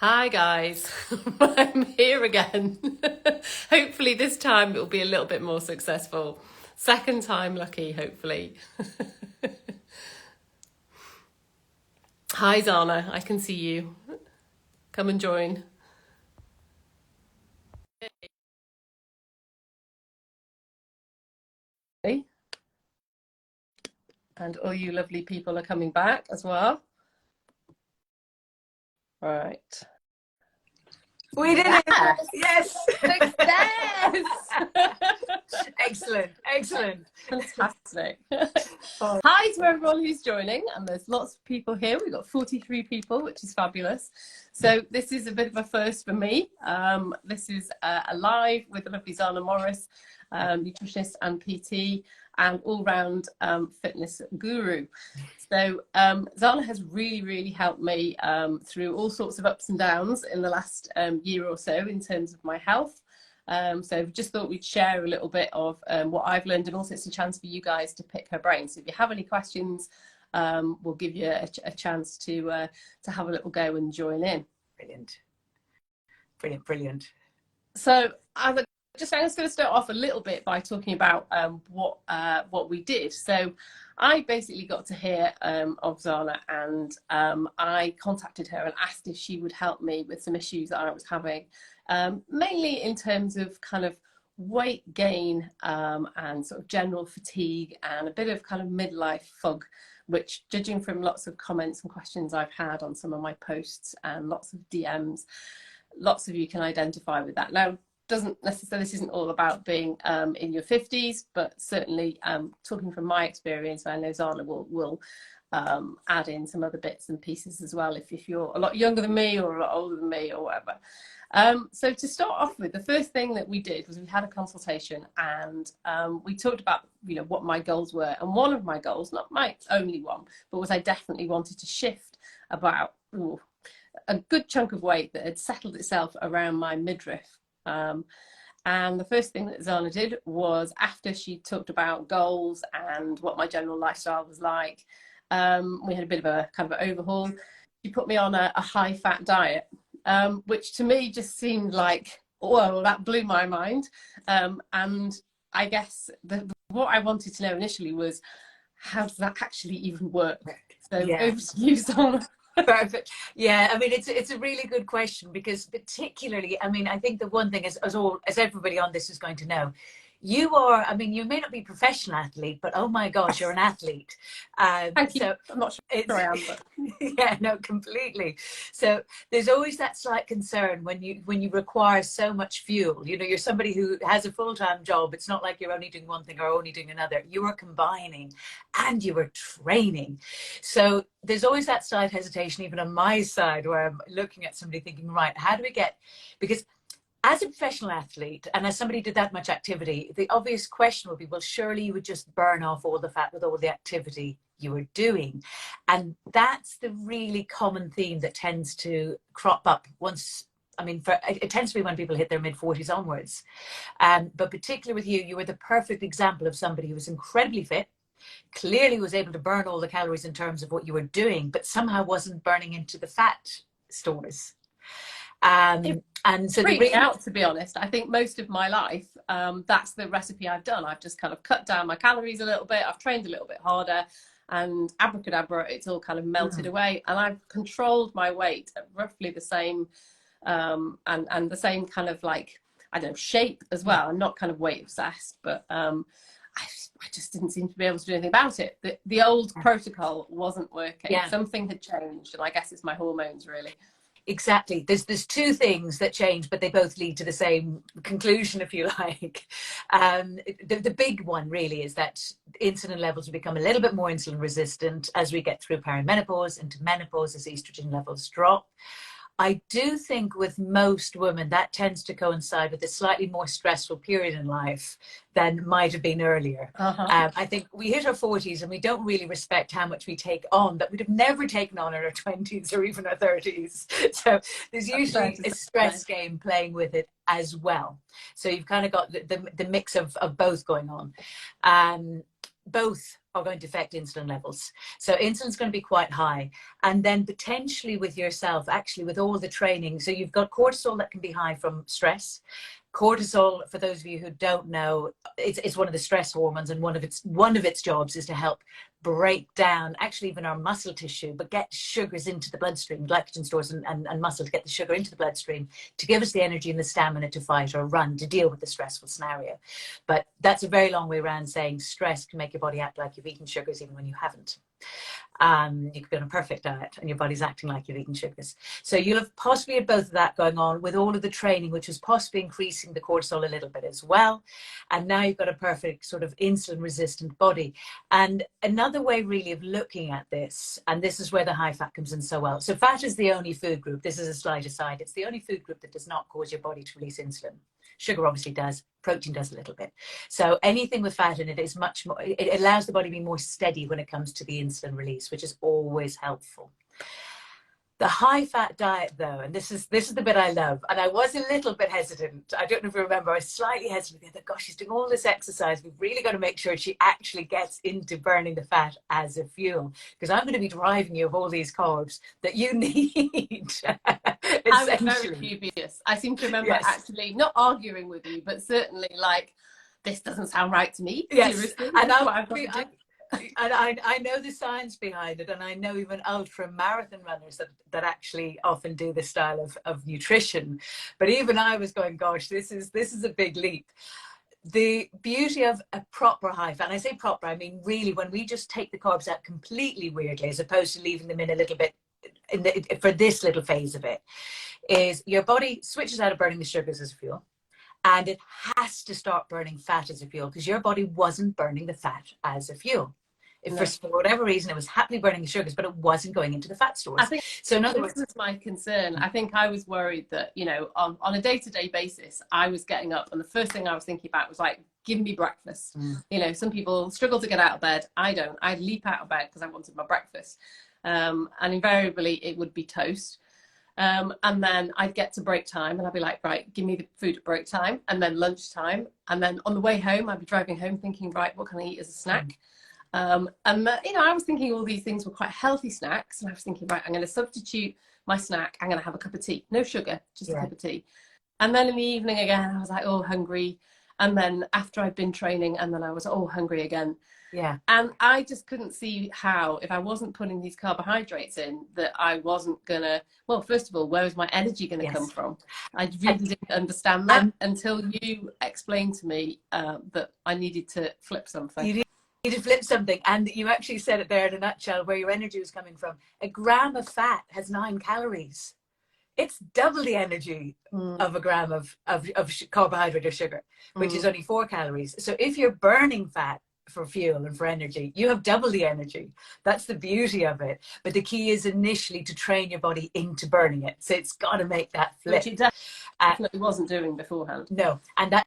Hi guys, I'm here again. Hopefully this time it'll be a little bit more successful. Second time lucky, hopefully. Hi Zana, I can see you. Come and join. And all you lovely people are coming back as well. Right. We did it! Yes! Success! Excellent, excellent. Fantastic. Hi to everyone who's joining, and there's lots of people here. We've got 43 people, which is fabulous. So this is a bit of a first for me. This is a live with the lovely Zana Morris, nutritionist and PT, and all-round fitness guru. So Zana has really helped me through all sorts of ups and downs in the last year or so in terms of my health. So just thought we'd share a little bit of what I've learned, and also it's a chance for you guys to pick her brain. So if you have any questions, we'll give you a chance to have a little go and join in. Brilliant. Brilliant, brilliant. So I'm just going to start off a little bit by talking about what we did. So I basically got to hear of Zana, and I contacted her and asked if she would help me with some issues that I was having. Mainly in terms of kind of weight gain and sort of general fatigue and a bit of kind of midlife fug, which, judging from lots of comments and questions I've had on some of my posts and lots of DMs, lots of you can identify with that. Now, doesn't necessarily, this isn't all about being in your 50s, but certainly talking from my experience, I know Zana will add in some other bits and pieces as well if you're a lot younger than me or a lot older than me or whatever. So to start off with, the first thing that we did was we had a consultation, and we talked about, you know, what my goals were. And one of my goals, not my only one, but was I definitely wanted to shift about a good chunk of weight that had settled itself around my midriff. And the first thing that Zana did was, after she talked about goals and what my general lifestyle was like, we had a bit of a kind of overhaul. She put me on a high fat diet, which to me just seemed like, whoa, that blew my mind. And I guess what I wanted to know initially was, how does that actually even work? So over to you, Zana. Perfect. Yeah, I mean, it's a really good question, because particularly, I mean, I think the one thing is, as everybody on this is going to know, you are, I mean, you may not be a professional athlete, but oh my gosh, you're an athlete. Thank you. I'm not sure I am, but yeah, no, completely. So there's always that slight concern when you require so much fuel. You know, you're somebody who has a full-time job. It's not like you're only doing one thing or only doing another. You are combining and you are training. So there's always that slight hesitation, even on my side, where I'm looking at somebody thinking, right, how do we get, because as a professional athlete and as somebody who did that much activity, the obvious question would be, well, surely you would just burn off all the fat with all the activity you were doing. And that's the really common theme that tends to crop up once, I mean, it tends to be when people hit their mid-40s onwards. But particularly with you were the perfect example of somebody who was incredibly fit, clearly was able to burn all the calories in terms of what you were doing, but somehow wasn't burning into the fat stores. And so freaked me out, to be honest. I think most of my life, that's the recipe I've done. I've just kind of cut down my calories a little bit. I've trained a little bit harder, and abracadabra, it's all kind of melted away. And I've controlled my weight at roughly the same, and the same kind of, like, I don't know, shape as well. I'm not kind of weight obsessed, but I just didn't seem to be able to do anything about it. The old protocol wasn't working. Something had changed, and I guess it's my hormones, really. Exactly. There's two things that change, but they both lead to the same conclusion, if you like. The big one really is that insulin levels will become a little bit more insulin resistant as we get through perimenopause into menopause, as estrogen levels drop. I do think with most women that tends to coincide with a slightly more stressful period in life than might have been earlier. I think we hit our 40s and we don't really respect how much we take on that we'd have never taken on in our 20s or even our 30s. So there's usually a stress game playing with it as well. So you've kind of got the mix of both going on. both are going to affect insulin levels. So insulin's going to be quite high. And then potentially with yourself, actually with all the training, so you've got cortisol that can be high from stress. Cortisol, for those of you who don't know, it's one of the stress hormones, and one of its jobs is to help break down actually even our muscle tissue, but get sugars into the bloodstream, glycogen stores and muscle, to get the sugar into the bloodstream to give us the energy and the stamina to fight or run, to deal with the stressful scenario. But that's a very long way around saying stress can make your body act like you've eaten sugars even when you haven't. You could be on a perfect diet and your body's acting like you've eaten sugars. So you'll have possibly had both of that going on with all of the training, which was possibly increasing the cortisol a little bit as well. And now you've got a perfect sort of insulin resistant body. And another way really of looking at this, and this is where the high fat comes in so well. So fat is the only food group, this is a slight aside, it's the only food group that does not cause your body to release insulin. Sugar obviously does, protein does a little bit. So anything with fat in it is much more, it allows the body to be more steady when it comes to the insulin release, which is always helpful. The high fat diet though, and this is the bit I love, and I was a little bit hesitant. I don't know if you remember, I was slightly hesitant. I thought, gosh, she's doing all this exercise. We've really got to make sure she actually gets into burning the fat as a fuel, because I'm going to be driving you of all these carbs that you need. I was very dubious. I seem to remember actually not arguing with you, but certainly like, this doesn't sound right to me. Yes, Seriously, and I know the science behind it, and I know even ultra marathon runners that actually often do this style of nutrition. But even I was going, gosh, this is a big leap. The beauty of a proper high fat, and I say proper, I mean really when we just take the carbs out completely weirdly, as opposed to leaving them in a little bit for this little phase of it, is your body switches out of burning the sugars as fuel. And it has to start burning fat as a fuel, because your body wasn't burning the fat as a fuel. If for whatever reason it was happily burning the sugars, but it wasn't going into the fat stores. I think so. In other words, this was my concern. I think I was worried that, you know, on a day-to-day basis, I was getting up and the first thing I was thinking about was like, give me breakfast. You know, some people struggle to get out of bed. I don't. I leap out of bed because I wanted my breakfast. And invariably it would be toast. And then I'd get to break time and I'd be like, right, give me the food at break time, and then lunchtime. And then on the way home, I'd be driving home thinking, right, what can I eat as a snack? You know, I was thinking all these things were quite healthy snacks. And I was thinking, right, I'm going to substitute my snack. I'm going to have a cup of tea, no sugar, just a cup of tea. And then in the evening again, I was like, oh, hungry. And then after I'd been training, and then I was, oh, hungry again. Yeah. And I just couldn't see how, if I wasn't putting these carbohydrates in, that I wasn't gonna, well, first of all, where was my energy going to come from? I really didn't understand that until you explained to me that I needed to flip something. You need to flip something, and you actually said it there in a nutshell, where your energy was coming from. A gram of fat has 9 calories. It's double the energy of a gram of carbohydrate or sugar, which is only 4 calories. So if you're burning fat for fuel and for energy, you have double the energy. That's the beauty of it. But the key is initially to train your body into burning it. So it's got to make that flip. Which it definitely wasn't doing beforehand. No, and that's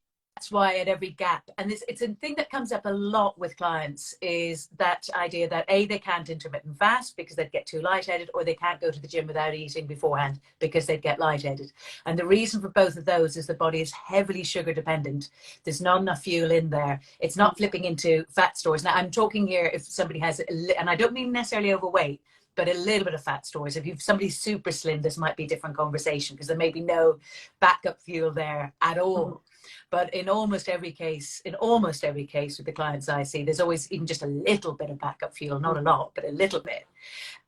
why at every gap, and it's a thing that comes up a lot with clients, is that idea that A, they can't intermittent fast because they'd get too lightheaded, or they can't go to the gym without eating beforehand because they'd get lightheaded. And the reason for both of those is the body is heavily sugar dependent. There's not enough fuel in there. It's not flipping into fat stores. Now I'm talking here if somebody has, and I don't mean necessarily overweight, but a little bit of fat stores. If you've somebody super slim, this might be a different conversation because there may be no backup fuel there at all. But in almost every case with the clients I see, there's always even just a little bit of backup fuel, not a lot, but a little bit.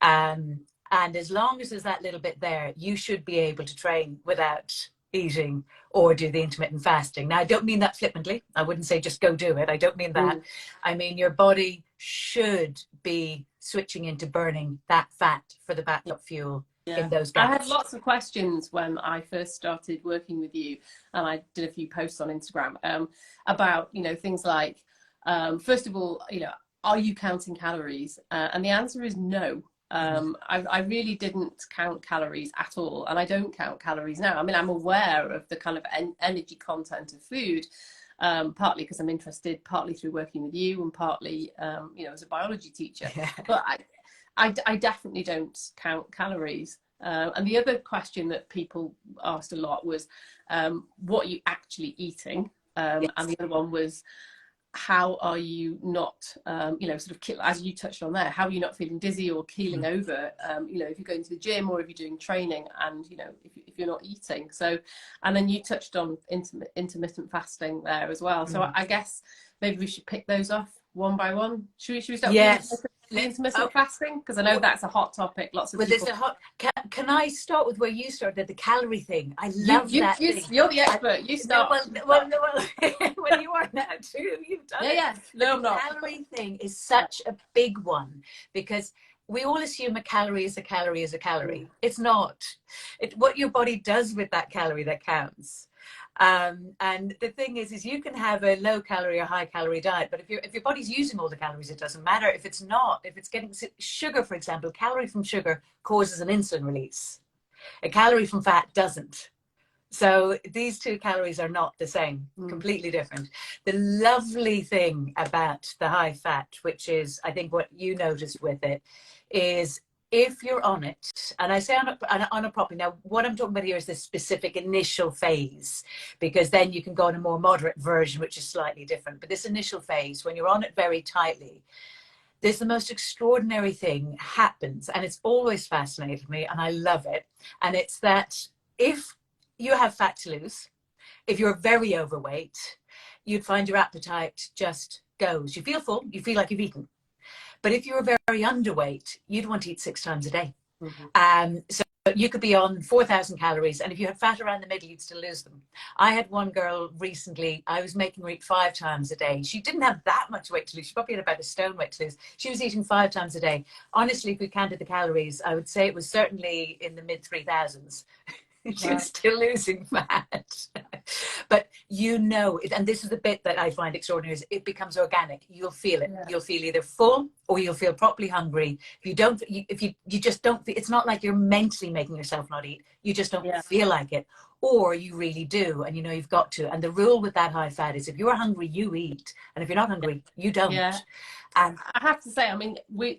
And as long as there's that little bit there, you should be able to train without eating or do the intermittent fasting. Now, I don't mean that flippantly. I wouldn't say just go do it. I don't mean that. I mean, your body should be switching into burning that fat for the backup fuel. In those gaps. I had lots of questions when I first started working with you, and I did a few posts on Instagram about, you know, things like, first of all, you know, are you counting calories? And the answer is no. I really didn't count calories at all, and I don't count calories now. I mean, I'm aware of the kind of energy content of food, partly because I'm interested, partly through working with you, and partly, you know, as a biology teacher. But I definitely don't count calories. And the other question that people asked a lot was, what are you actually eating? And the other one was, how are you not, you know, sort of, as you touched on there, how are you not feeling dizzy or keeling over, you know, if you're going to the gym or if you're doing training and, you know, if you're not eating. So, and then you touched on intermittent fasting there as well. So I guess maybe we should pick those off one by one. Should we start Yes. with the intermittent fasting? Because I know that's a hot topic. Lots of people. Can I start with where you started, the calorie thing? I love that thing. You're the expert. You start. Well, well, you are now too. You've done it. Yeah. No, I'm not. The calorie thing is such a big one because we all assume a calorie is a calorie is a calorie. It's not. What your body does with that calorie that counts. And the thing is you can have a low calorie or high calorie diet, but if your body's using all the calories, it doesn't matter. If it's not, if it's getting sugar, for example, calorie from sugar causes an insulin release. A calorie from fat doesn't. So these two calories are not the same, completely different. The lovely thing about the high fat, which is I think what you noticed with it, is if you're on it, and I say on it properly, now what I'm talking about here is the specific initial phase, because then you can go on a more moderate version, which is slightly different. But this initial phase, when you're on it very tightly, there's the most extraordinary thing happens, and it's always fascinated me, and I love it. And it's that if you have fat to lose, if you're very overweight, you'd find your appetite just goes. You feel full, you feel like you've eaten. But if you're very underweight, you'd want to eat 6 times a day. So you could be on 4,000 calories, and if you had fat around the middle, you'd still lose them. I had one girl recently, I was making her eat 5 times a day. She didn't have that much weight to lose. She probably had about a stone weight to lose. She was eating 5 times a day. Honestly, if we counted the calories, I would say it was certainly in the mid 3,000s. She's still losing fat. But you know it, and this is the bit that I find extraordinary, is it becomes organic. You'll feel it. You'll feel either full or you'll feel properly hungry. If you don't, if you just don't, it's not like you're mentally making yourself not eat. You just don't feel like it, or you really do, and you know you've got to. And the rule with that high fat is if you're hungry, you eat, and if you're not hungry, you don't. And I have to say, I mean,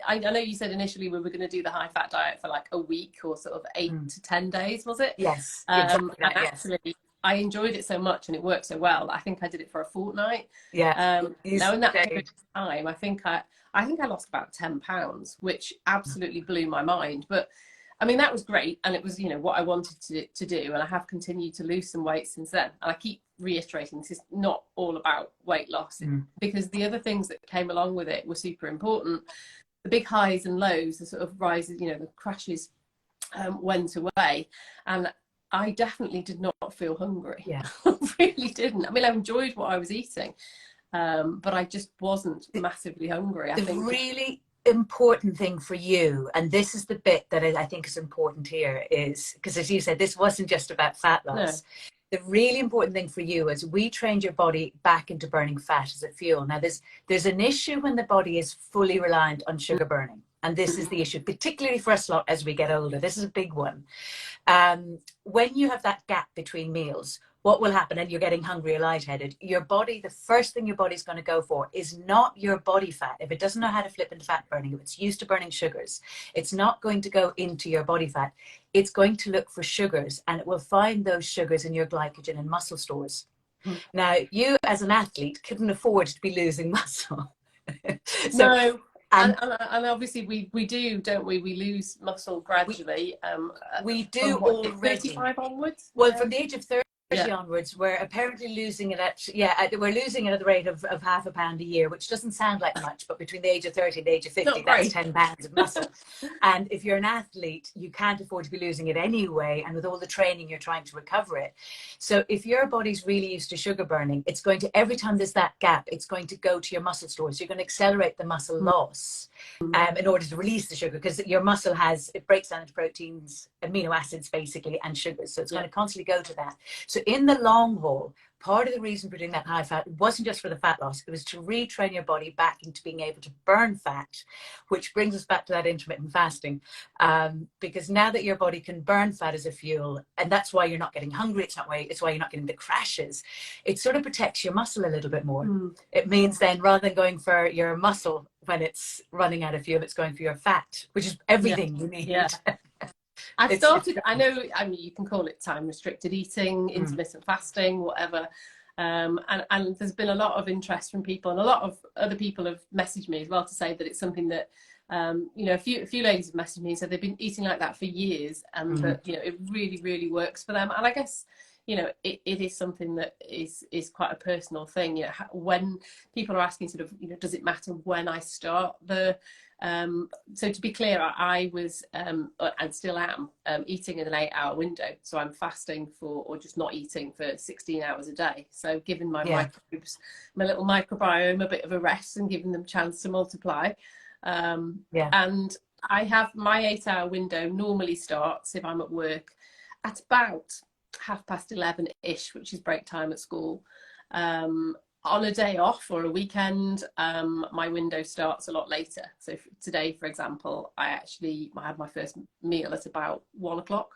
I know you said initially we were going to do the high fat diet for like a week or sort of 8 to 10 days, was it? Yes. And actually, I enjoyed it so much and it worked so well. I think I did it for a fortnight. Yeah. Now in that period of time, I think I lost about 10 pounds, which absolutely blew my mind. But I mean, that was great. And it was, you know, what I wanted to do. And I have continued to lose some weight since then. And I keep reiterating, this is not all about weight loss, because the other things that came along with it were super important. The big highs and lows, the sort of rises, you know, the crashes went away. And I definitely did not feel hungry. I really didn't. I mean, I enjoyed what I was eating, but I just wasn't massively hungry. I think really important thing for you, and this is the bit that I think is important here, is because, as you said, this wasn't just about fat loss. The really important thing for you is we trained your body back into burning fat as a fuel. Now there's an issue when the body is fully reliant on sugar burning, and this is the issue, particularly for us lot as we get older. This is a big one. When you have that gap between meals, what will happen, and you're getting hungry or lightheaded, your body, the first thing your body's going to go for is not your body fat. If it doesn't know how to flip into fat burning, if it's used to burning sugars, it's not going to go into your body fat. It's going to look for sugars, and it will find those sugars in your glycogen and muscle stores. Now, you as an athlete couldn't afford to be losing muscle. No. And obviously we do, don't we? We lose muscle gradually. We do already. 35 onwards? Well, from the age of 30 onwards, we're apparently losing it we're losing it at the rate of £0.5 pound a year, which doesn't sound like much, but between the age of 30 and the age of 50, that's 10 pounds of muscle. And if you're an athlete, you can't afford to be losing it anyway, and with all the training you're trying to recover it. So if your body's really used to sugar burning, it's going to, every time there's that gap, it's going to go to your muscle stores. You're going to accelerate the muscle loss in order to release the sugar, because your muscle it breaks down into proteins, amino acids basically, and sugars, so it's going to constantly go to that. So in the long haul, part of the reason for doing that high fat wasn't just for the fat loss, it was to retrain your body back into being able to burn fat, which brings us back to that intermittent fasting. Because now that your body can burn fat as a fuel, and that's why you're not getting hungry, it's why you're not getting the crashes, it sort of protects your muscle a little bit more. It means then, rather than going for your muscle when it's running out of fuel, it's going for your fat, which is everything you need. I know, I mean, you can call it time restricted eating, intermittent fasting, whatever. And there's been a lot of interest from people, and a lot of other people have messaged me as well to say that it's something that, you know, a few ladies have messaged me and said they've been eating like that for years, and that, you know, it really, really works for them. And I guess, you know, it is something that is quite a personal thing. You know, when people are asking sort of, you know, does it matter when I start the, so to be clear, I was, and still am, eating in an 8-hour window. So I'm fasting for, or just not eating for 16 hours a day. So giving my microbes, my little microbiome, a bit of a rest and giving them a chance to multiply. And I have my 8-hour window normally starts, if I'm at work, at about 11:30-ish, which is break time at school. On a day off or a weekend, my window starts a lot later. So today, for example, I had my first meal at about 1 o'clock.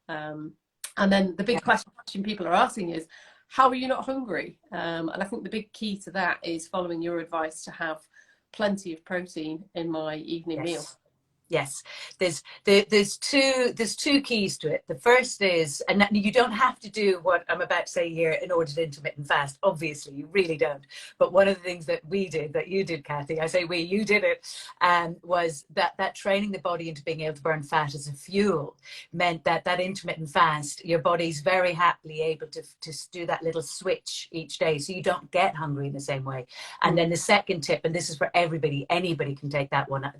And then the big question people are asking is, how are you not hungry? And I think the big key to that is following your advice to have plenty of protein in my evening meal. Yes, there's two keys to it. The first is, and you don't have to do what I'm about to say here in order to intermittent fast. Obviously, you really don't. But one of the things that we did, that you did, Kathy, I say we, you did it, was that training the body into being able to burn fat as a fuel meant that intermittent fast, your body's very happily able to do that little switch each day, so you don't get hungry in the same way. And then the second tip, and this is for everybody, anybody can take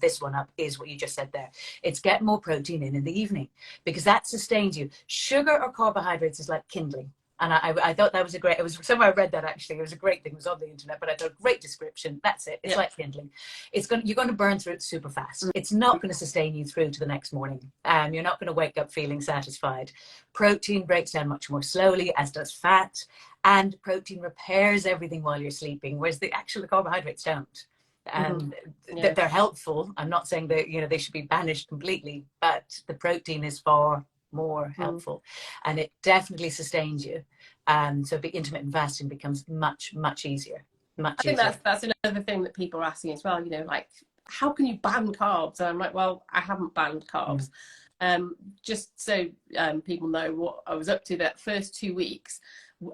this one up, is what you just said there. It's get more protein in the evening, because that sustains you. Sugar or carbohydrates is like kindling. And I thought that was it was somewhere I read that, actually. It was a great thing. It was on the internet, but I thought, great description. That's it. It's like kindling. You're going to burn through it super fast. It's not going to sustain you through to the next morning. You're not going to wake up feeling satisfied. Protein breaks down much more slowly, as does fat. And protein repairs everything while you're sleeping, whereas the actual carbohydrates don't. They're helpful. I'm not saying that, you know, they should be banished completely, but the protein is far more helpful, and it definitely sustains you. So intermittent fasting becomes much easier. I think that's another thing that people are asking as well. You know, like, how can you ban carbs? And I'm like, well, I haven't banned carbs. Just so people know what I was up to, that first 2 weeks,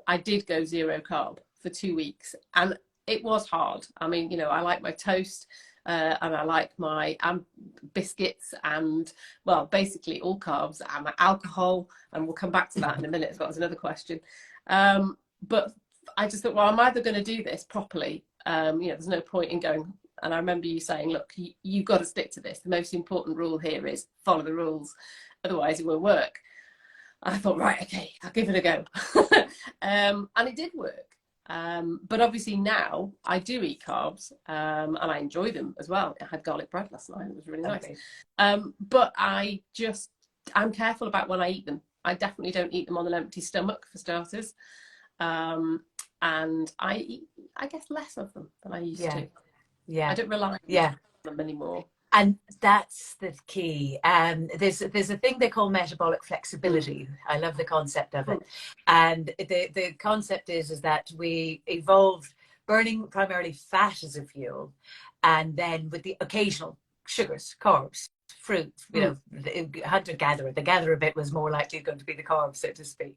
I did go 0 carb for 2 weeks, and it was hard. I mean, you know, I like my toast, and I like my biscuits, and, well, basically all carbs, and my alcohol, and we'll come back to that in a minute. That was another question. But I just thought, well, I'm either going to do this properly. You know, there's no point in going. And I remember you saying, look, you've got to stick to this. The most important rule here is follow the rules, otherwise it won't work. I thought, right, okay, I'll give it a go. And it did work. But obviously now I do eat carbs, and I enjoy them as well. I had garlic bread last night. It was really nice. But I'm careful about when I eat them. I definitely don't eat them on an empty stomach, for starters. And I eat, I guess, less of them than I used to. I don't rely on them anymore. And that's the key. There's a thing they call metabolic flexibility. I love the concept of it. And the concept is that we evolved burning primarily fat as a fuel, and then with the occasional sugars, carbs, fruit, you know, hunter-gatherer. The gatherer bit was more likely going to be the carbs, so to speak.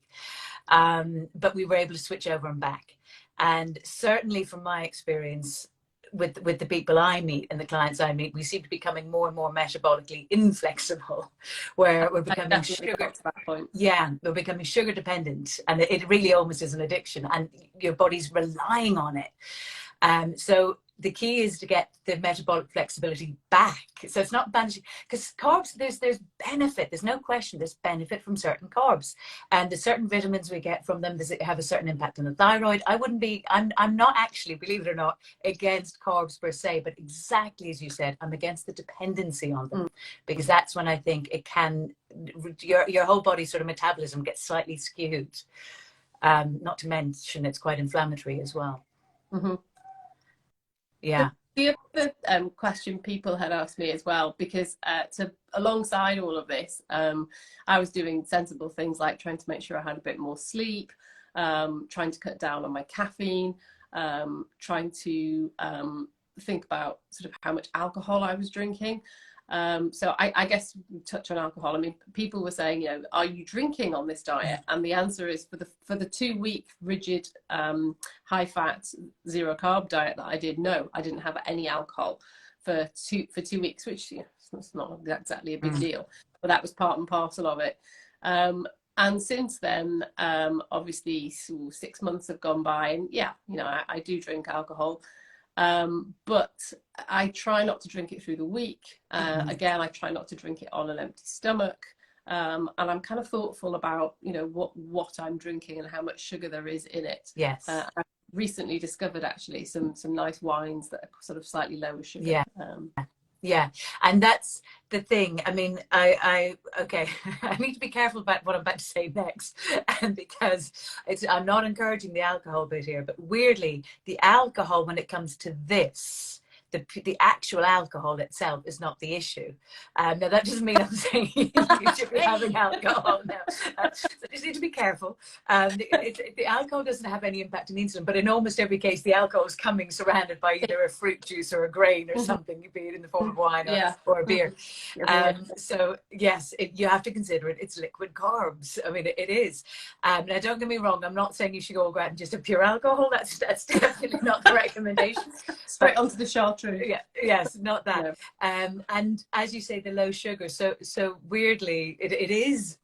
But we were able to switch over and back. And certainly from my experience, with the people I meet and the clients I meet, we seem to be becoming more and more metabolically inflexible, where we're becoming we're becoming sugar dependent, and it really almost is an addiction, and your body's relying on it. So the key is to get the metabolic flexibility back. So it's not banishing, because carbs, there's benefit. There's no question there's benefit from certain carbs, and the certain vitamins we get from them, does it have a certain impact on the thyroid? I'm not actually, believe it or not, against carbs per se, but exactly as you said, I'm against the dependency on them, because that's when I think it can, your whole body's sort of metabolism gets slightly skewed. Not to mention it's quite inflammatory as well. Yeah. The other question people had asked me as well, because alongside all of this, I was doing sensible things like trying to make sure I had a bit more sleep, trying to cut down on my caffeine, trying to think about sort of how much alcohol I was drinking. So I guess we touch on alcohol. I mean, people were saying, are you drinking on this diet? And the answer is for the 2-week rigid, high fat, zero carb diet that I did, no, I didn't have any alcohol for 2 weeks, which it's not exactly a big deal, but that was part and parcel of it. And since then, obviously 6 months have gone by, and I do drink alcohol. But I try not to drink it through the week. Again, I try not to drink it on an empty stomach. And I'm kind of thoughtful about, what I'm drinking and how much sugar there is in it. Yes. I've recently discovered actually some nice wines that are sort of slightly lower sugar. Yeah. Yeah, and that's the thing. I mean, okay, I need to be careful about what I'm about to say next, and because I'm not encouraging the alcohol bit here, but weirdly, the alcohol, when it comes to this, the actual alcohol itself is not the issue. Now that doesn't mean I'm saying you should be having alcohol now. So just need to be careful. The alcohol doesn't have any impact on the insulin, but in almost every case, the alcohol is coming surrounded by either a fruit juice or a grain or something, be it in the form of wine or a beer. So yes, you have to consider it. It's liquid carbs. I mean, it is. Now don't get me wrong. I'm not saying you should go out and just have pure alcohol. That's definitely not the recommendation. Straight onto the chartreuse. Yeah, yes, not that. No. And as you say, the low sugar. So weirdly, it is,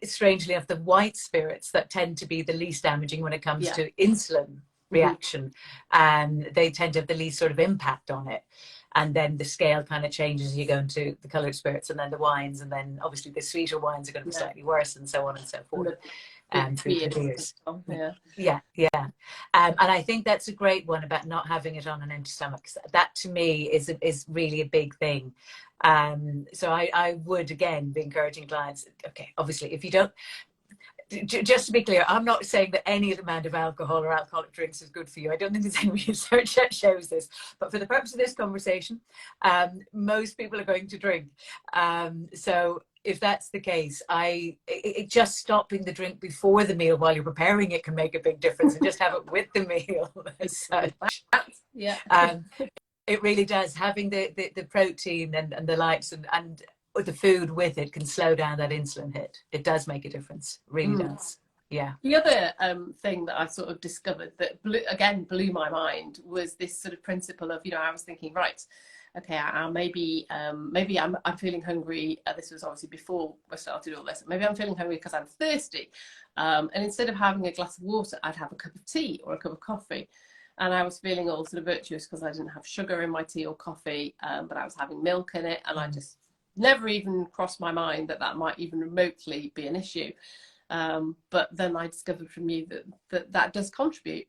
strangely enough, the white spirits that tend to be the least damaging when it comes to insulin reaction. And they tend to have the least sort of impact on it. And then the scale kind of changes as you go into the coloured spirits, and then the wines, and then obviously the sweeter wines are going to be slightly worse, and so on and so forth. Through the years. Yeah. And I think that's a great one about not having it on an empty stomach. That to me is really a big thing. So I would again be encouraging clients. Okay, obviously, if you don't. Just to be clear, I'm not saying that any amount of alcohol or alcoholic drinks is good for you. I don't think there's any research that shows this. But for the purpose of this conversation, most people are going to drink. So if that's the case, just stopping the drink before the meal while you're preparing it can make a big difference, and just have it with the meal as such. Yeah. It really does. Having the protein and the likes and the food with it can slow down that insulin hit. It does make a difference. It really does. Yeah. The other thing that I sort of discovered that blew my mind was this sort of principle of, I was thinking, right, okay, maybe I'm feeling hungry. This was obviously before I started all this. Maybe I'm feeling hungry because I'm thirsty. And instead of having a glass of water, I'd have a cup of tea or a cup of coffee. And I was feeling all sort of virtuous because I didn't have sugar in my tea or coffee, but I was having milk in it. And I just never even crossed my mind that might even remotely be an issue. But then I discovered from you that does contribute.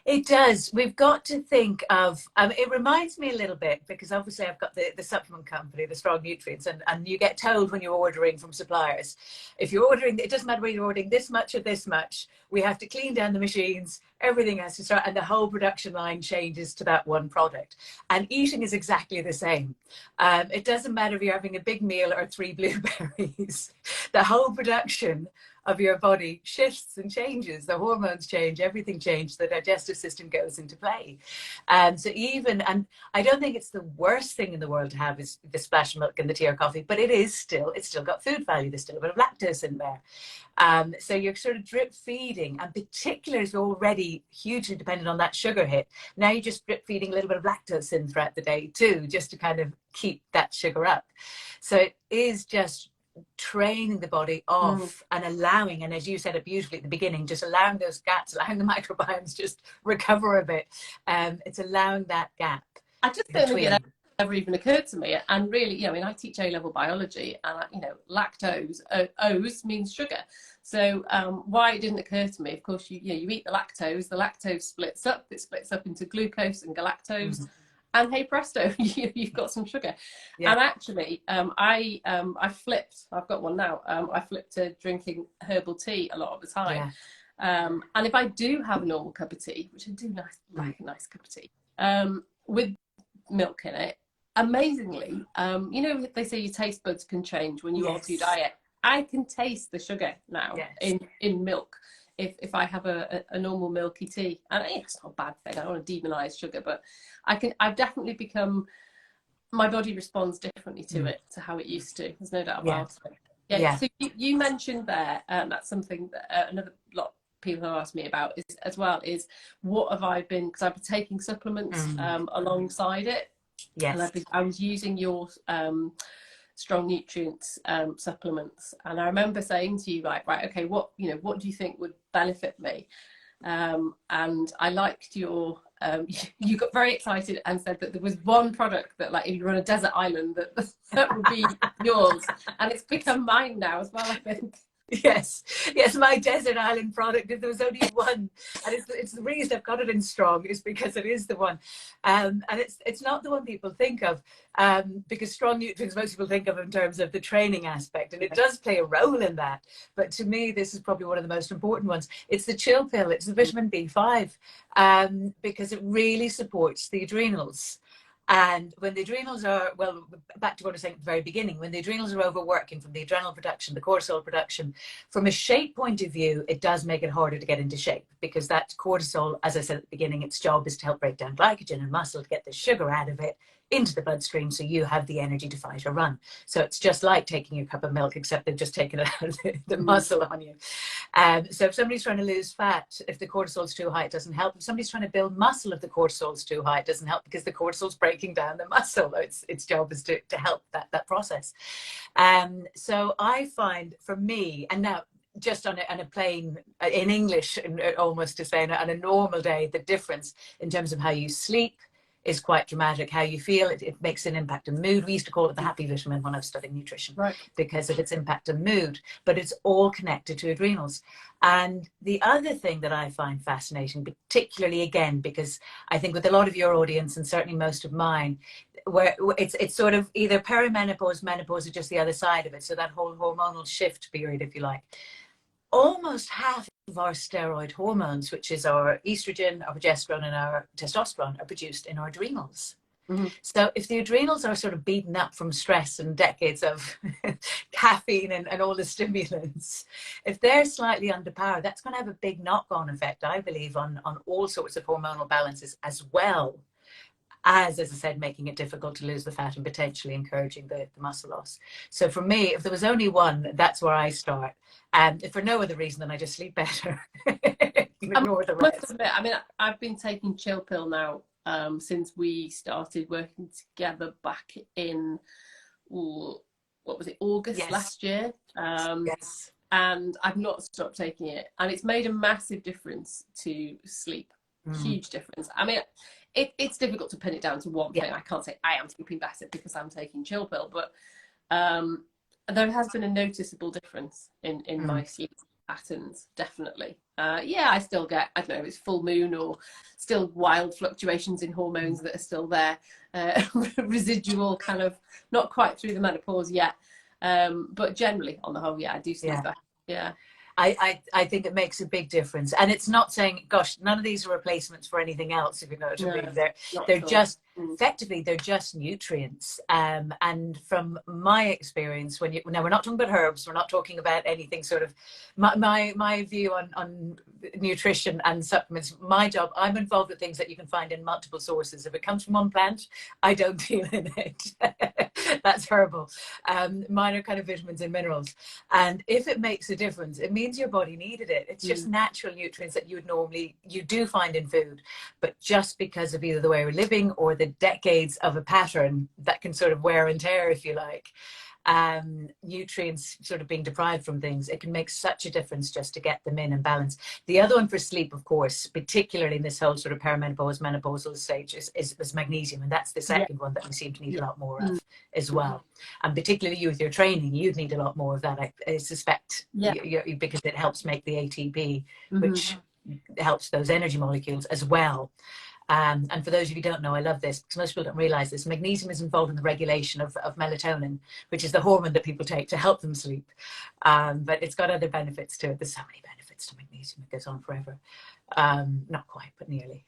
It does. We've got to think of, it reminds me a little bit, because obviously I've got the supplement company, the Strong Nutrients, and you get told when you're ordering from suppliers, if you're ordering, it doesn't matter whether you're ordering this much or this much, we have to clean down the machines, everything has to start, and the whole production line changes to that one product. And eating is exactly the same. It doesn't matter if you're having a big meal or 3 blueberries. The whole production of your body shifts and changes. The hormones change, everything changes, the digestive system goes into play. So even, and I don't think it's the worst thing in the world to have is the splash of milk in the tea or coffee, but it's still got food value. There's still a bit of lactose in there. So you're sort of drip feeding, and particularly if you're already hugely dependent on that sugar hit, now you're just drip feeding a little bit of lactose in throughout the day too, just to kind of keep that sugar up. So it is just training the body off and allowing, and as you said it beautifully at the beginning, just allowing those gaps, allowing the microbiomes just recover a bit. It's allowing that gap. I just don't think it ever even occurred to me. And really, I teach A-level biology, and lactose, O's means sugar. So why it didn't occur to me, of course, you eat the lactose splits up. It splits up into glucose and galactose. And hey presto, you've got some sugar. Yeah. And actually, I flipped. I've got one now. I flipped to drinking herbal tea a lot of the time. Yeah. And if I do have a normal cup of tea, which I do like a nice cup of tea, with milk in it, amazingly, they say your taste buds can change when you alter your diet. I can taste the sugar now in milk. If I have a normal milky tea, and it's not a bad thing, I don't want to demonize sugar, but I've definitely become my body responds differently to it, to how it used to. There's no doubt Yeah. about it. Yeah. So you mentioned there, that's something that another lot of people have asked me about is as well, is what have I been, because I've been taking supplements alongside it. Yes. And I was using your strong nutrients supplements, and I remember saying to you, like, right, okay, what do you think would benefit me? And I liked your you got very excited and said that there was one product that, like, if you were on a desert island, that would be yours, and it's become mine now as well, I think. Yes, my desert island product. If there was only one, and it's the reason I've got it in strong is because it is the one, and it's not the one people think of, because strong nutrients most people think of in terms of the training aspect, and it does play a role in that. But to me, this is probably one of the most important ones. It's the chill pill. It's the vitamin B5, because it really supports the adrenals. And when the adrenals are, well, back to what I was saying at the very beginning, when the adrenals are overworking from the adrenal production, the cortisol production, from a shape point of view, it does make it harder to get into shape, because that cortisol, as I said at the beginning, its job is to help break down glycogen and muscle to get the sugar out of it into the bloodstream so you have the energy to fight or run. So it's just like taking a cup of milk, except they've just taken the muscle on you. So if somebody's trying to lose fat, if the cortisol's too high, it doesn't help. If somebody's trying to build muscle, if the cortisol's too high, it doesn't help, because the cortisol's breaking down the muscle. Its job is to help that process. So I find, for me, and now just on a plain, in English, almost to say, on a normal day, the difference in terms of how you sleep is quite dramatic. How you feel, it makes an impact on mood. We used to call it the happy vitamin when I was studying nutrition, right, because of its impact on mood, but it's all connected to adrenals. And the other thing that I find fascinating, particularly again, because I think with a lot of your audience and certainly most of mine, where it's sort of either perimenopause, menopause, or just the other side of it. So that whole hormonal shift period, if you like, almost half of our steroid hormones, which is our estrogen, our progesterone, and our testosterone, are produced in our adrenals. So if the adrenals are sort of beaten up from stress and decades of caffeine and all the stimulants, if they're slightly underpowered, that's going to have a big knock-on effect, I believe, on all sorts of hormonal balances, as well as I said, making it difficult to lose the fat and potentially encouraging the muscle loss. So for me, if there was only one, that's where I start. And for no other reason than I just sleep better. Ignore the rest. Must admit, I mean, I've been taking chill pill now since we started working together back in, what was it, August last year. Yes. And I've not stopped taking it. And it's made a massive difference to sleep. Huge difference. I mean, it's difficult to pin it down to one thing. I can't say I am sleeping better because I'm taking chill pill, but there has been a noticeable difference in my sleep patterns, definitely. I still get, I don't know, it's full moon or still wild fluctuations in hormones that are still there, residual, kind of not quite through the menopause yet, but generally on the whole, I do sleep better. Yeah. I think it makes a big difference. And it's not saying, gosh, none of these are replacements for anything else, if you know what I mean. They're just, effectively, they're just nutrients. And from my experience, now we're not talking about herbs, we're not talking about anything sort of, my view on nutrition and supplements, my job, I'm involved with things that you can find in multiple sources. If it comes from one plant, I don't deal in it. That's herbal. Mine are kind of vitamins and minerals. And if it makes a difference, it means your body needed it. It's just natural nutrients that you do find in food, but just because of either the way we're living or the decades of a pattern that can sort of wear and tear, if you like, nutrients sort of being deprived from things, it can make such a difference just to get them in and balance. The other one for sleep, of course, particularly in this whole sort of perimenopause, menopausal stage, is magnesium, and that's the second one that we seem to need a lot more of as well. And particularly you with your training, you'd need a lot more of that, I suspect, because it helps make the ATP, which helps those energy molecules as well. And for those of you who don't know, I love this because most people don't realize this. Magnesium is involved in the regulation of melatonin, which is the hormone that people take to help them sleep. But it's got other benefits to it. There's so many benefits to magnesium. It goes on forever. Not quite, but nearly.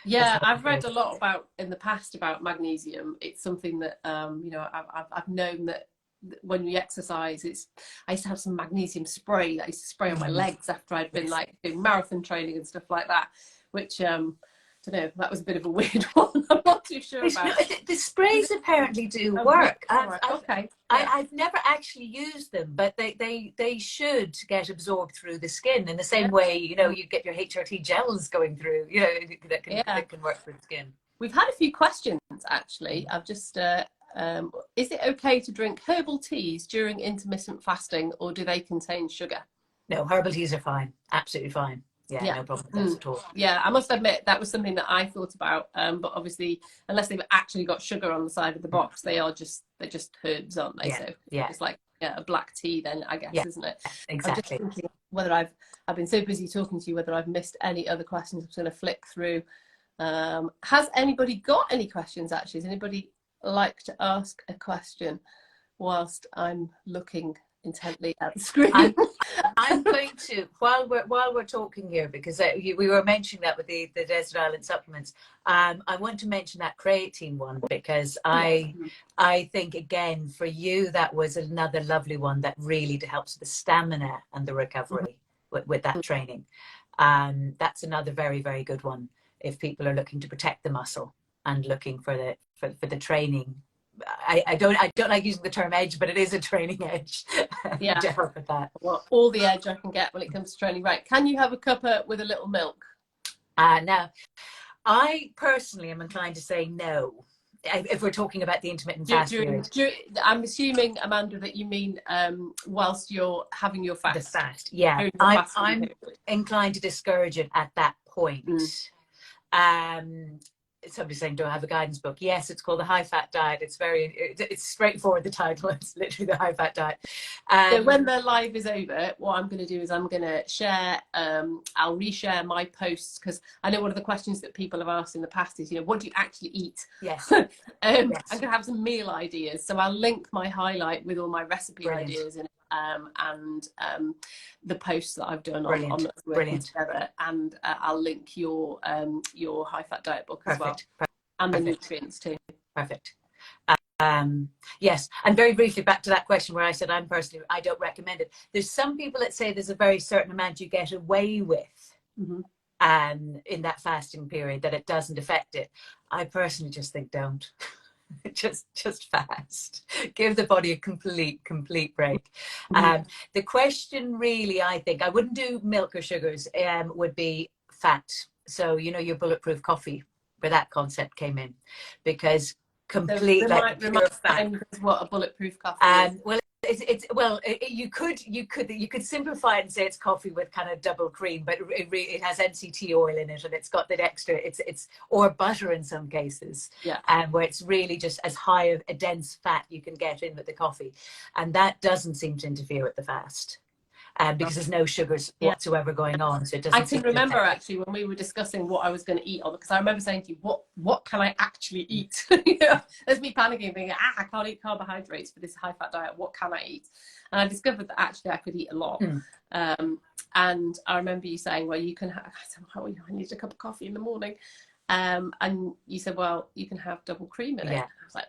Yeah, I've read a lot in the past about magnesium. It's something that, I've known that when we exercise, I used to have some magnesium spray that I used to spray on my legs after I'd been like doing marathon training and stuff like that, which don't know. That was a bit of a weird one. I'm not too sure No, about. the sprays apparently do Oh, work. right. Okay. Yeah. I've never actually used them, but they should get absorbed through the skin in the same Yeah. way, you know, you get your HRT gels going through, you know, Yeah. that can work through the skin. We've had a few questions actually. I've just is it okay to drink herbal teas during intermittent fasting, or do they contain sugar? No, herbal teas are fine. Absolutely fine. Yeah, Yeah. no problem with those at all. Yeah, I must admit that was something that I thought about. But obviously, unless they've actually got sugar on the side of the box, they're just herbs, aren't they? Yeah, So yeah, it's like a black tea, then I guess, yeah, isn't it? I'm just exactly. thinking whether I've been so busy talking to you whether I've missed any other questions. I'm just going to flick through. Has anybody got any questions? Actually, does anybody like to ask a question whilst I'm looking intently at the screen? I'm going to, while we're talking here, because we were mentioning that with the desert island supplements, I want to mention that creatine one, because I think, again, for you, that was another lovely one that really helps with the stamina and the recovery with that training. That's another very, very good one if people are looking to protect the muscle and looking for the training. I don't like using the term edge, but it is a training edge. Yeah. To help with that. Well, all the edge I can get when it comes to training. Right. Can you have a cuppa with a little milk? Now, I personally am inclined to say no, if we're talking about the intermittent fast period. I'm assuming, Amanda, that you mean whilst you're having your fast. The fast, yeah. I'm inclined to discourage it at that point. Somebody's saying, do I have a guidance book? Yes, it's called The High Fat Diet. It's straightforward, the title. It's literally The High Fat Diet. So when the live is over, what I'm going to do is I'm going to share, I'll reshare my posts, because I know one of the questions that people have asked in the past is, what do you actually eat? Yes. Yes. I'm Yes. going to have some meal ideas. So I'll link my highlight with all my recipe ideas in it. And the posts that I've done on the working together, and I'll link your high fat diet book as well, and the nutrients too. Perfect. Yes, and very briefly back to that question where I said I don't recommend it. There's some people that say there's a very certain amount you get away with in that fasting period, that it doesn't affect it. I personally just think don't. just fast. Give the body a complete break. The question really, I think, I wouldn't do milk or sugars, would be fat. So, your bulletproof coffee, where that concept came in, because complete like pure fat. What a bulletproof coffee is. Well, you could simplify it and say it's coffee with kind of double cream, but it has MCT oil in it, and it's got that extra. It's or butter in some cases, where it's really just as high of a dense fat you can get in with the coffee, and that doesn't seem to interfere with the fast. Because there's no sugars whatsoever going on, so it doesn't. I can remember actually when we were discussing what I was going to eat on, because I remember saying to you, "What can I actually eat?" There's me panicking, thinking, "I can't eat carbohydrates for this high-fat diet. What can I eat?" And I discovered that actually I could eat a lot. And I remember you saying, "Well, you can have." I said, "Oh, I need a cup of coffee in the morning," and you said, "Well, you can have double cream in it." I was like,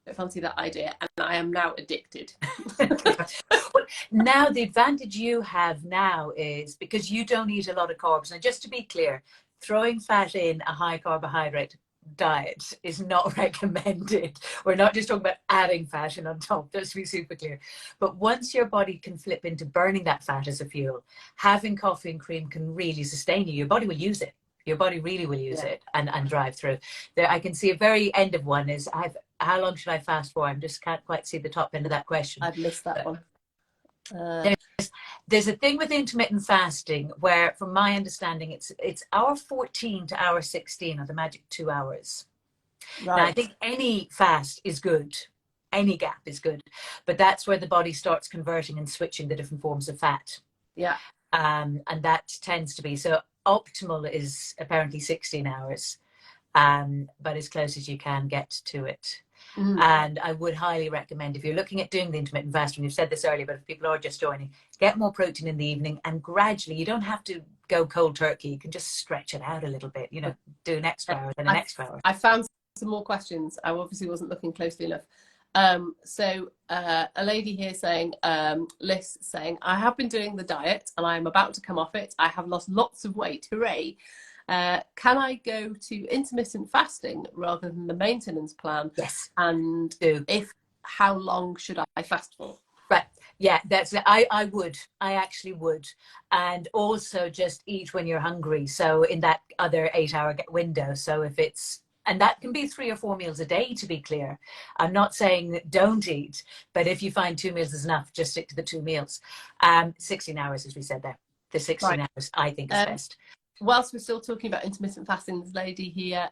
I fancy that idea, and I am now addicted. Well, now the advantage you have now is because you don't eat a lot of carbs. Now, just to be clear, throwing fat in a high carbohydrate diet is not recommended. We're not just talking about adding fat in on top, just to be super clear. But once your body can flip into burning that fat as a fuel, having coffee and cream can really sustain you. Your body will use it. Your body really will use it and drive through. There, I can see a very end of one is, how long should I fast for? I just can't quite see the top end of that question. I've missed that one. There's a thing with intermittent fasting where, from my understanding, it's hour 14 to hour 16 are the magic 2 hours. Right. Now, I think any fast is good. Any gap is good. But that's where the body starts converting and switching the different forms of fat. Yeah. And that tends to be, so optimal is apparently 16 hours, but as close as you can get to it. And I would highly recommend, if you're looking at doing the intermittent fasting, we've said this earlier, but if people are just joining, get more protein in the evening, and gradually, you don't have to go cold turkey. You can just stretch it out a little bit, do an extra hour, then an extra hour. I found some more questions. I obviously wasn't looking closely enough. So a lady here saying, Liz saying, I have been doing the diet and I'm about to come off it. I have lost lots of weight. Hooray. Can I go to intermittent fasting rather than the maintenance plan? Yes. And Do. if, how long should I fast for? Right. Yeah, I would. I actually would. And also just eat when you're hungry. So in that other 8-hour window. So if it's, and that can be 3 or 4 meals a day, to be clear. I'm not saying don't eat, but if you find 2 meals is enough, just stick to the 2 meals. 16 hours, as we said there. The 16 Right. hours, I think, is best. Whilst we're still talking about intermittent fasting, there's a lady here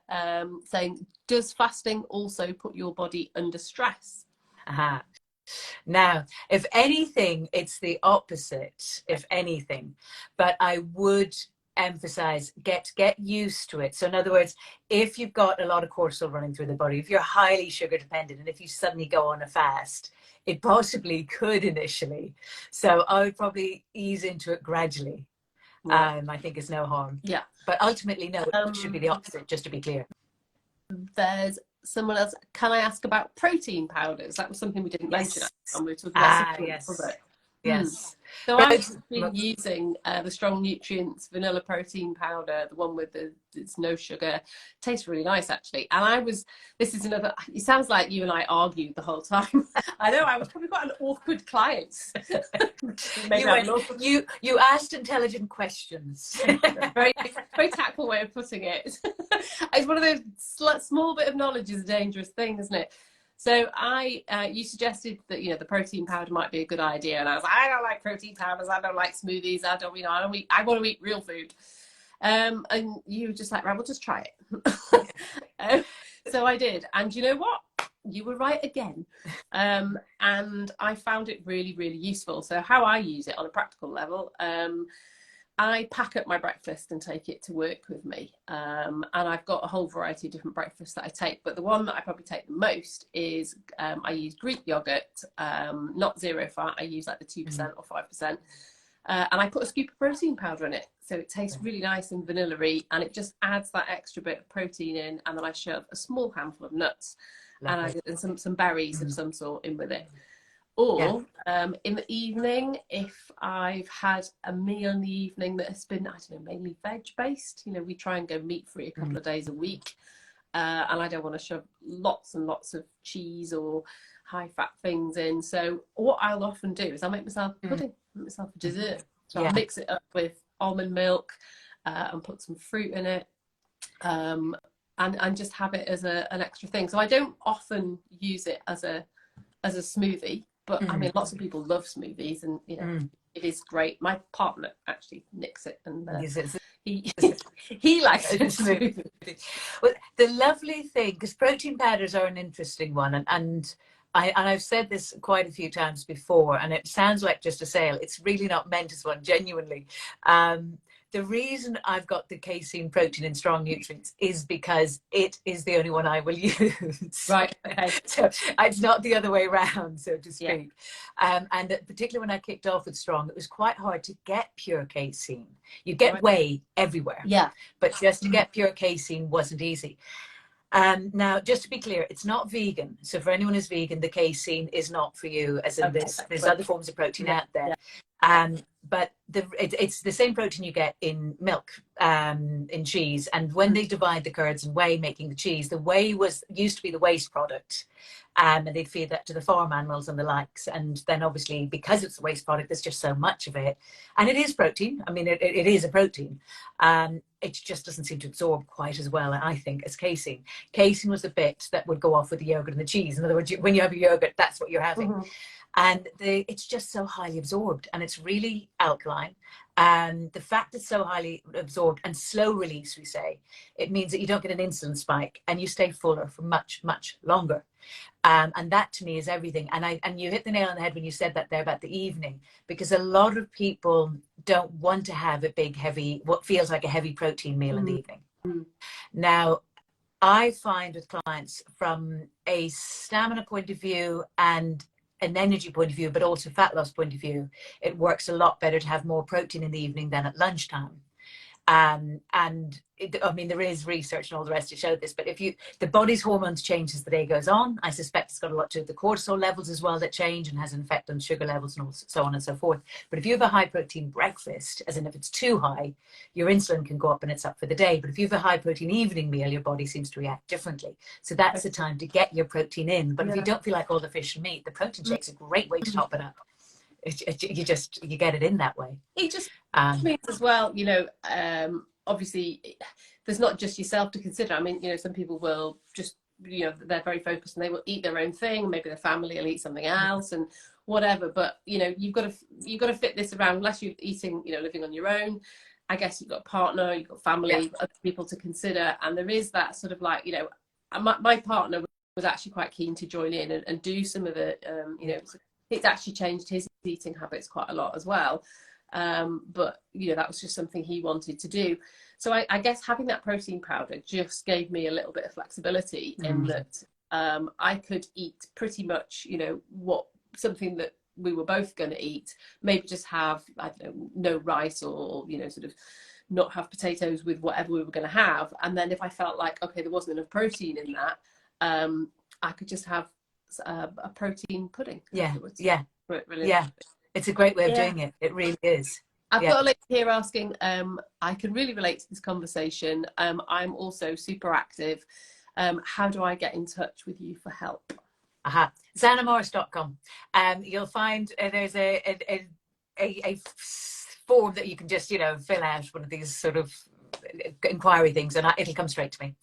saying, does fasting also put your body under stress? Uh-huh. Now, if anything, it's the opposite, if anything. But I would emphasize get used to it. So in other words, if you've got a lot of cortisol running through the body, if you're highly sugar dependent, and if you suddenly go on a fast, it possibly could initially. So I would probably ease into it gradually. Right. I think it's no harm. Yeah. But ultimately, no, it should be the opposite, just to be clear. There's someone else. Can I ask about protein powders? That was something we didn't mention when we were talking about supplements, was it? Yes. So I've been using the Strong Nutrients vanilla protein powder, the one with it's no sugar. Tastes really nice, actually. And this is another, it sounds like you and I argued the whole time. I know, I was probably quite an awkward client. You asked intelligent questions. very, very tactful way of putting it. It's one of those small bit of knowledge is a dangerous thing, isn't it? So you suggested that, the protein powder might be a good idea. And I was like, I don't like protein powders. I don't like smoothies. I want to eat real food. And you were just like, right, we'll just try it. So I did. And you know what? You were right again. And I found it really, really useful. So how I use it on a practical level, I pack up my breakfast and take it to work with me. And I've got a whole variety of different breakfasts that I take. But the one that I probably take the most is I use Greek yogurt, not zero fat. I use like the 2% or 5%. And I put a scoop of protein powder in it. So it tastes really nice and vanilla-y. And it just adds that extra bit of protein in. And then I shove a small handful of nuts and some berries of some sort in with it. Or in the evening, if I've had a meal in the evening that has been, I don't know, mainly veg-based, we try and go meat-free a couple of days a week. And I don't want to shove lots and lots of cheese or high-fat things in. So what I'll often do is I'll make myself a pudding, make myself a dessert. So I'll mix it up with almond milk and put some fruit in it. And just have it as an extra thing. So I don't often use it as a smoothie. But I mean, lots of people love smoothies, and it is great. My partner actually nicks it, and he likes it. Well, the lovely thing, because protein powders are an interesting one, and I've said this quite a few times before, and it sounds like just a sale. It's really not meant as one, genuinely. The reason I've got the casein protein and strong nutrients is because it is the only one I will use. Right. Okay. So it's not the other way around, so to speak. Yeah. And particularly when I kicked off with strong, it was quite hard to get pure casein. You get whey everywhere. Yeah. But just to get pure casein wasn't easy. Now, just to be clear, it's not vegan. So for anyone who's vegan, the casein is not for you, as in there's other forms of protein out there. Yeah. But it's the same protein you get in milk, in cheese. And when they divide the curds and whey, making the cheese, the whey used to be the waste product. And they'd feed that to the farm animals and the likes. And then obviously, because it's a waste product, there's just so much of it. And it is protein. I mean, it is a protein. It just doesn't seem to absorb quite as well, I think, as casein. Casein was the bit that would go off with the yogurt and the cheese. In other words, when you have your yogurt, that's what you're having. And it's just so highly absorbed, and it's really alkaline. And the fact it's so highly absorbed and slow release, we say, it means that you don't get an insulin spike and you stay fuller for much, much longer. And that to me is everything. And you hit the nail on the head when you said that there about the evening, because a lot of people don't want to have a big, heavy, what feels like a heavy protein meal in the evening. Now, I find with clients from a stamina point of view and an energy point of view, but also fat loss point of view, it works a lot better to have more protein in the evening than at lunchtime. And I mean, there is research and all the rest to show this, but if the body's hormones change as the day goes on. I suspect it's got a lot to do with the cortisol levels as well that change and has an effect on sugar levels and so on and so forth. But if you have a high protein breakfast, as in if it's too high, your insulin can go up and it's up for the day. But if you have a high protein evening meal, your body seems to react differently. So that's the time to get your protein in. But if you don't feel like all the fish and meat, the protein shake's a great way to top it up. You get it in that way. It just means as well, you know, obviously there's not just yourself to consider. I mean, you know, some people will just, you know, they're very focused and they will eat their own thing. Maybe their family will eat something else and whatever. But, you know, you've got to fit this around, unless you're eating, you know, living on your own. I guess you've got a partner, you've got family, other people to consider. And there is that sort of like, you know, my partner was actually quite keen to join in and do some of the, you know, it's actually changed his eating habits quite a lot as well. But, you know, that was just something he wanted to do. So I guess having that protein powder just gave me a little bit of flexibility in that I could eat pretty much, you know, something that we were both going to eat, maybe just have, I don't know, no rice or, you know, sort of not have potatoes with whatever we were going to have. And then if I felt like, okay, there wasn't enough protein in that, I could just have a protein pudding afterwards. Really. Yeah, it's a great way of doing it. It really is. I've got a lady here asking, I can really relate to this conversation. I'm also super active. How do I get in touch with you for help? ZanaMorris.com. You'll find there's a form that you can just, you know, fill out, one of these sort of inquiry things, and it'll come straight to me.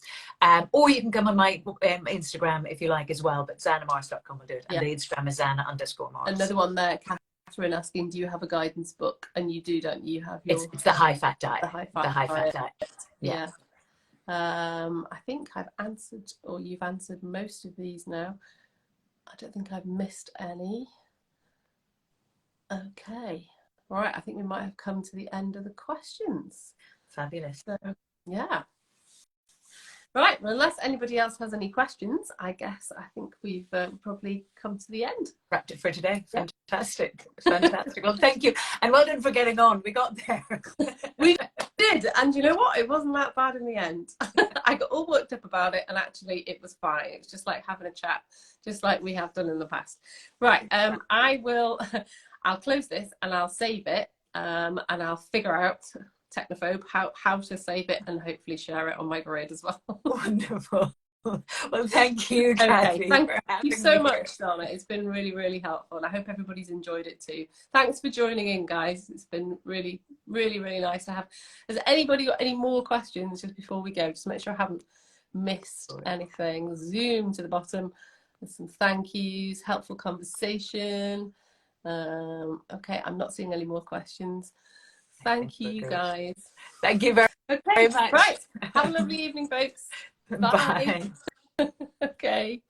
Or you can come on my Instagram if you like as well, but ZanaMorris.com will do it. And the Instagram is Zana_Morris. Another one there, Catherine asking, do you have a guidance book? And you do, don't you? Have your, it's the high fat diet. The high fat diet. Yeah. I think I've answered, or you've answered most of these now. I don't think I've missed any. Okay. All right. I think we might have come to the end of the questions. Fabulous. So, yeah. Right. Well, unless anybody else has any questions, I think we've probably come to the end. Wrapped it for today. Fantastic. Fantastic. Well, thank you. And well done for getting on. We got there. We did. And you know what? It wasn't that bad in the end. I got all worked up about it, and actually it was fine. It was just like having a chat, just like we have done in the past. Right. I'll close this and I'll save it, and I'll figure out, technophobe, how to save it and hopefully share it on my grid as well. Wonderful. Well, thank you, Kathy. Thank you so much, Donna. It's been really, really helpful, and I hope everybody's enjoyed it too. Thanks for joining in, guys. It's been really, really, really nice to have. Has anybody got any more questions just before we go? Just make sure I haven't missed anything. Zoom to the bottom. There's some thank yous, helpful conversation. Okay, I'm not seeing any more questions. Thank you, guys. Thank you very much. Right. Have a lovely evening, folks. Bye. Bye. Okay.